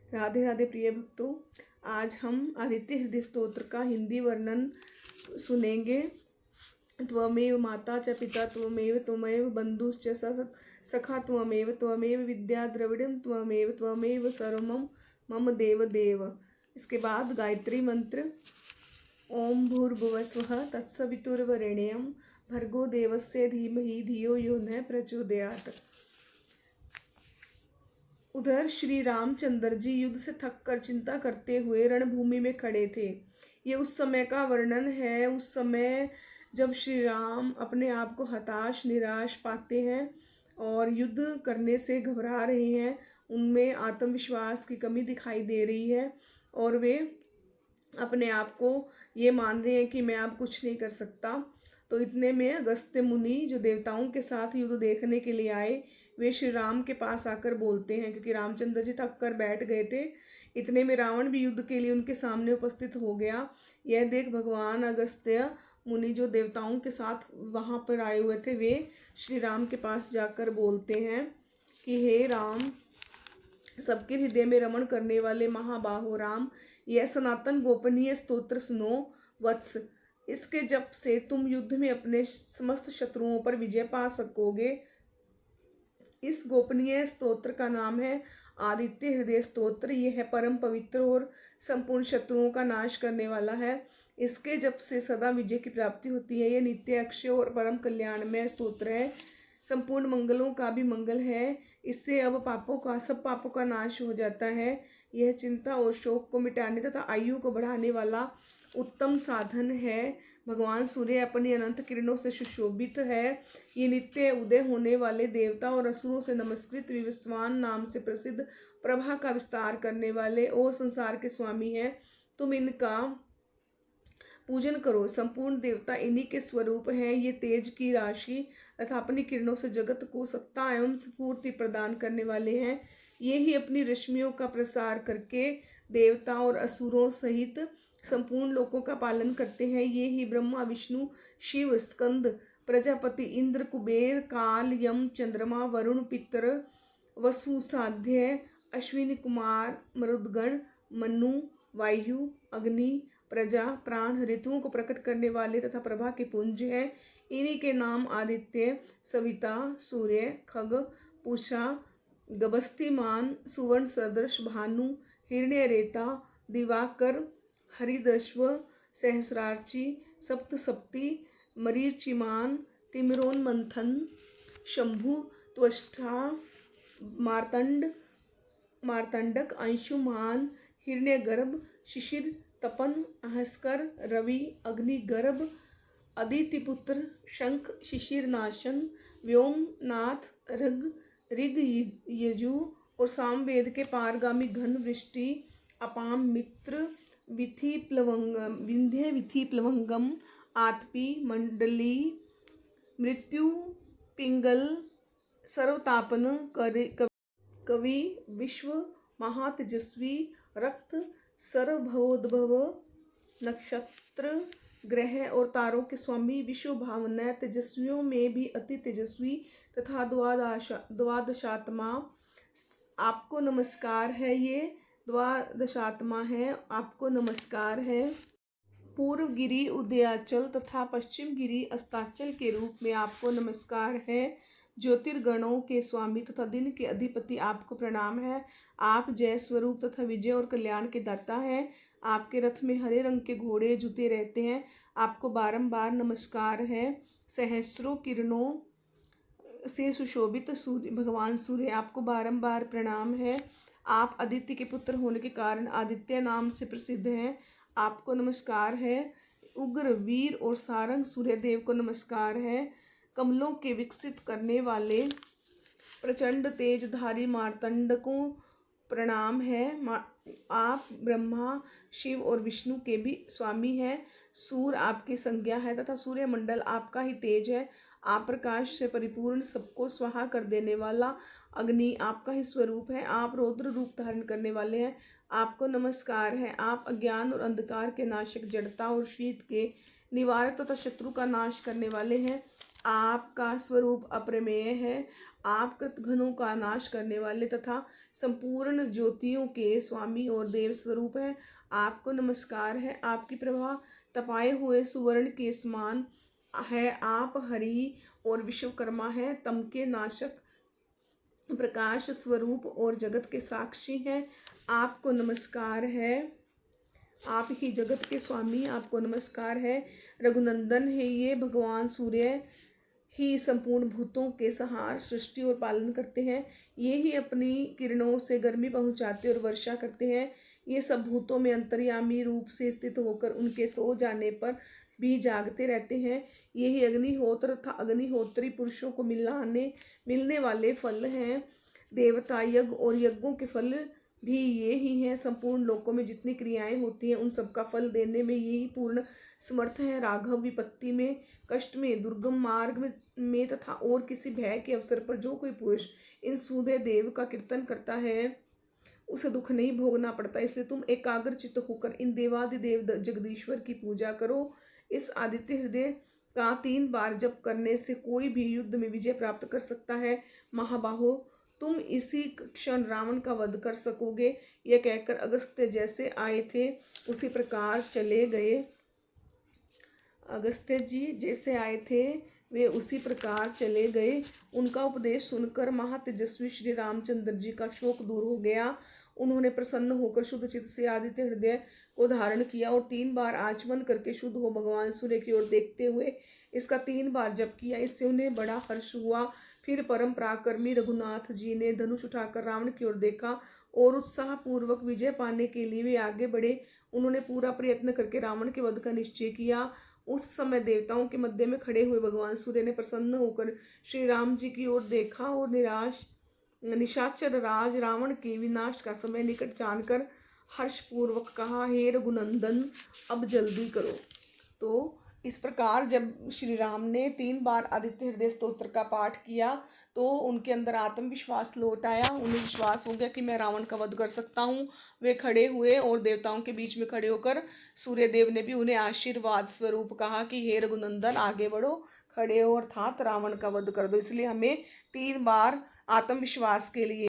राधे राधे प्रिय भक्तों, आज हम आदित्य हृदय स्तोत्र का हिंदी वर्णन सुनेंगे। त्वमेव माता च पिता त्वमेव त्वमेव बंधुश्च सखा त्वमेव त्वमेव विद्या द्रविड़ं त्वमेव त्वमेव सर्वं मम देव देव। इसके बाद गायत्री मंत्र। ओम भूर्भुवस्वः तत्सवितुर्वरेण्यं भर्गो देवस्य धीमहि धियो यो न प्रचोदयात्। उधर श्री रामचंद्र जी युद्ध से थक कर चिंता करते हुए रणभूमि में खड़े थे। ये उस समय का वर्णन है, उस समय जब श्री राम अपने आप को हताश निराश पाते हैं और युद्ध करने से घबरा रहे हैं। उनमें आत्मविश्वास की कमी दिखाई दे रही है और वे अपने आप को ये मान रहे हैं कि मैं अब कुछ नहीं कर सकता। तो इतने में अगस्त्य मुनि जो देवताओं के साथ युद्ध देखने के लिए आए, वे श्री राम के पास आकर बोलते हैं, क्योंकि रामचंद्र जी थक कर बैठ गए थे। इतने में रावण भी युद्ध के लिए उनके सामने उपस्थित हो गया। यह देख भगवान अगस्त्य मुनि जो देवताओं के साथ वहाँ पर आए हुए थे, वे श्री राम के पास जाकर बोलते हैं कि हे राम, सबके हृदय में रमण करने वाले महाबाहो राम, यह सनातन गोपनीय स्तोत्र सुनो वत्स। इसके जप से तुम युद्ध में अपने समस्त शत्रुओं पर विजय पा सकोगे। इस गोपनीय स्तोत्र का नाम है आदित्य हृदय स्तोत्र। यह है परम पवित्र और संपूर्ण शत्रुओं का नाश करने वाला है। इसके जप से सदा विजय की प्राप्ति होती है। यह नित्य अक्षय और परम कल्याणमय स्तोत्र है। संपूर्ण मंगलों का भी मंगल है। इससे अब सब पापों का नाश हो जाता है। यह चिंता और शोक को मिटाने तथा आयु को बढ़ाने वाला उत्तम साधन है। भगवान सूर्य अपनी अनंत किरणों से सुशोभित है। ये नित्य उदय होने वाले देवता और असुरों से नमस्कृत विवस्वान नाम से प्रसिद्ध प्रभा का विस्तार करने वाले और संसार के स्वामी हैं। तुम इनका पूजन करो। संपूर्ण देवता इन्हीं के स्वरूप हैं। ये तेज की राशि तथा अपनी किरणों से जगत को सत्ता एवं स्फूर्ति प्रदान करने वाले हैं। ये ही अपनी रश्मियों का प्रसार करके देवता और असुरों सहित संपूर्ण लोकों का पालन करते हैं। ये ही ब्रह्मा विष्णु शिव स्कंद प्रजापति इंद्र कुबेर काल यम चंद्रमा वरुण पितर वसु साध्य अश्विनी कुमार मरुदगण मनु वायु अग्नि प्रजा प्राण ऋतुओं को प्रकट करने वाले तथा प्रभा के पुंज हैं। इन्हीं के नाम आदित्य सविता सूर्य खग पूषा गबस्तिमान सुवर्ण सदृश भानु हिरण्य रेता दिवाकर हरिदश्व सहस्रार्ची सप्तसप्ती मरीचिमान तिमिरोन मंथन शंभु त्वष्टा मार्तंडक अंशुमान हिरण्यगर्भ शिशिर तपन अहस्कर रवि अग्निगर्भ अदितिपुत्र शंख शिशिर नाशन व्योमनाथ ऋग यजु और सामवेद के पारगामी घन वृष्टि अपाम मित्र विंध्य विथि प्लवंगम आतपी मंडली मृत्यु पिंगल सर्वतापन कवि विश्व महातेजस्वी रक्त सर्वभवोद्भव नक्षत्र ग्रह और तारों के स्वामी विश्व भावना तेजस्वियों में भी अति तेजस्वी तथा द्वादशात्मा आपको नमस्कार है। ये द्वादशात्मा है, आपको नमस्कार है। पूर्व गिरि उदयाचल तथा पश्चिम गिरि अस्ताचल के रूप में आपको नमस्कार है। ज्योतिर्गणों के स्वामी तथा दिन के अधिपति आपको प्रणाम है। आप जय स्वरूप तथा विजय और कल्याण के दाता हैं। आपके रथ में हरे रंग के घोड़े जुते रहते हैं। आपको बारंबार नमस्कार है। सहस्रों किरणों से सुशोभित सूर्य भगवान सूर्य आपको बारंबार प्रणाम है। आप आदित्य के पुत्र होने के कारण आदित्य नाम से प्रसिद्ध हैं। आपको नमस्कार है। उग्र वीर और सारंग सूर्य देव को नमस्कार है। कमलों के विकसित करने वाले प्रचंड तेजधारी मार्तंड को प्रणाम है। आप ब्रह्मा शिव और विष्णु के भी स्वामी हैं। सूर्य आपकी संज्ञा है तथा सूर्य मंडल आपका ही तेज है। आप प्रकाश से परिपूर्ण सबको स्वाहा कर देने वाला अग्नि आपका ही स्वरूप है। आप रौद्र रूप धारण करने वाले हैं। आपको नमस्कार है। आप अज्ञान और अंधकार के नाशक, जड़ता और शीत के निवारक तथा शत्रु का नाश करने वाले हैं। आपका स्वरूप अप्रमेय है। आप कृतघ्नों का नाश करने वाले तथा संपूर्ण ज्योतियों के स्वामी और देव स्वरूप हैं। आपको नमस्कार है। आपकी प्रभा तपाए हुए सुवर्ण के समान है। आप हरि और विश्वकर्मा हैं। तम के नाशक, प्रकाश स्वरूप और जगत के साक्षी हैं। आपको नमस्कार है। आप ही जगत के स्वामी, आपको नमस्कार है। रघुनंदन है ये भगवान सूर्य ही संपूर्ण भूतों के संहार, सृष्टि और पालन करते हैं। ये ही अपनी किरणों से गर्मी पहुंचाते और वर्षा करते हैं। ये सब भूतों में अंतर्यामी रूप से स्थित होकर उनके सो जाने पर भी जागते रहते हैं। ये ही अग्निहोत्र तथा अग्निहोत्री पुरुषों को मिलने वाले फल हैं। देवता यज्ञ और यज्ञों के फल भी ये ही हैं। संपूर्ण लोकों में जितनी क्रियाएं होती हैं उन सबका फल देने में ये ही पूर्ण समर्थ है। राघव विपत्ति में, कष्ट में, दुर्गम मार्ग में तथा और किसी भय के अवसर पर जो कोई पुरुष इन सूर्य देव का कीर्तन करता है उसे दुख नहीं भोगना पड़ता। इसलिए तुम एकाग्रचित्त होकर इन देवादिदेव जगदीश्वर की पूजा करो। इस आदित्य हृदय का 3 बार जप करने से कोई भी युद्ध में विजय प्राप्त कर सकता है। महाबाहो, तुम इसी क्षण रावण का वध कर सकोगे। यह कहकर अगस्त्य जैसे आए थे उसी प्रकार चले गए। अगस्त्य जी जैसे आए थे वे उसी प्रकार चले गए। उनका उपदेश सुनकर महातेजस्वी श्री रामचंद्र जी का शोक दूर हो गया। उन्होंने प्रसन्न होकर शुद्ध चित्त से आदित्य हृदय को धारण किया और 3 बार आचमन करके शुद्ध हो भगवान सूर्य की ओर देखते हुए इसका 3 बार जप किया। इससे उन्हें बड़ा हर्ष हुआ। फिर परम पराक्रमी रघुनाथ जी ने धनुष उठाकर रावण की ओर देखा और उत्साह पूर्वक विजय पाने के लिए वे आगे बढ़े। उन्होंने पूरा प्रयत्न करके रावण के वध का निश्चय किया। उस समय देवताओं के मध्य में खड़े हुए भगवान सूर्य ने प्रसन्न होकर श्री राम जी की ओर देखा और निशाचर राज रावण के विनाश का समय निकट जानकर हर्षपूर्वक कहा, हे रघुनंदन, अब जल्दी करो। तो इस प्रकार जब श्री राम ने 3 बार आदित्य हृदय स्तोत्र का पाठ किया तो उनके अंदर आत्मविश्वास लौट आया। उन्हें विश्वास हो गया कि मैं रावण का वध कर सकता हूँ। वे खड़े हुए और देवताओं के बीच में खड़े होकर सूर्यदेव ने भी उन्हें आशीर्वाद स्वरूप कहा कि हे रघुनंदन, आगे बढ़ो, खड़े हो अर्थात रावण का वध कर दो। इसलिए हमें 3 बार आत्मविश्वास के लिए